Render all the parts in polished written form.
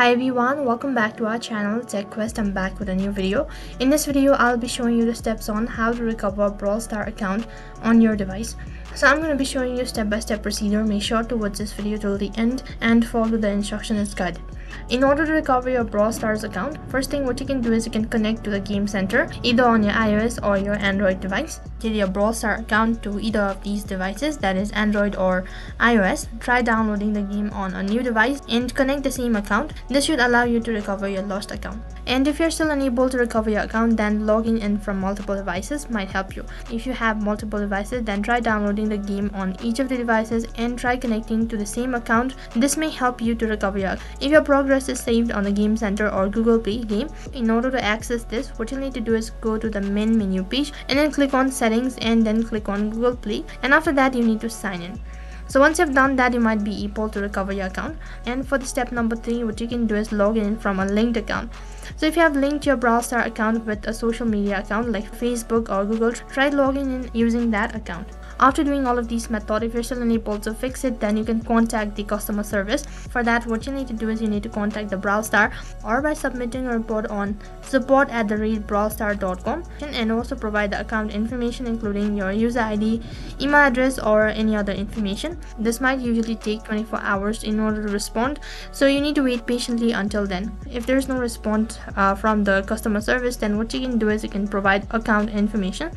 Hi everyone, welcome back to our channel Tech Quest. I'm back with a new video. In this video, I'll be showing you the steps on how to recover a Brawl Stars account on your device. So I'm going to be showing you step-by-step procedure. Make sure to watch this video till the end and follow the instructions guide. In order to recover your Brawl Stars account, first thing what you can do is you can connect to the game center either on your iOS or your Android device. Get your Brawl Stars account to either of these devices, that is Android or iOS. Try downloading the game on a new device and connect the same account. This should allow you to recover your lost account. And if you're still unable to recover your account, then logging in from multiple devices might help you. If you have multiple devices, then try downloading the game on each of the devices and try connecting to the same account. This may help you to recover your account. If your progress is saved on the Game Center or Google Play game, in order to access this, what you'll need to do is go to the main menu page and then click on settings and then click on Google Play, and after that you need to sign in. So once you've done that, you might be able to recover your account. And for the step number 3, what you can do is log in from a linked account. So if you have linked your Brawl Stars account with a social media account like Facebook or Google, try logging in using that account. After doing all of these methods, if you're still unable to fix it, then you can contact the customer service. For that, what you need to do is you need to contact the Brawl Stars or by submitting a report on support@brawlstars.com and also provide the account information including your user ID, email address or any other information. This might usually take 24 hours in order to respond, so you need to wait patiently until then. If there's no response from the customer service, then what you can do is you can provide account information.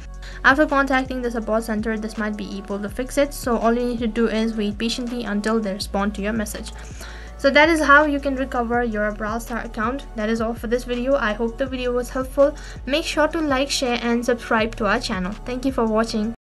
After contacting the support center, this might be able to fix it, so all you need to do is wait patiently until they respond to your message. So that is how you can recover your Brawl Stars account. That is all for this video. I hope the video was helpful. Make sure to like, share and subscribe to our channel. Thank you for watching.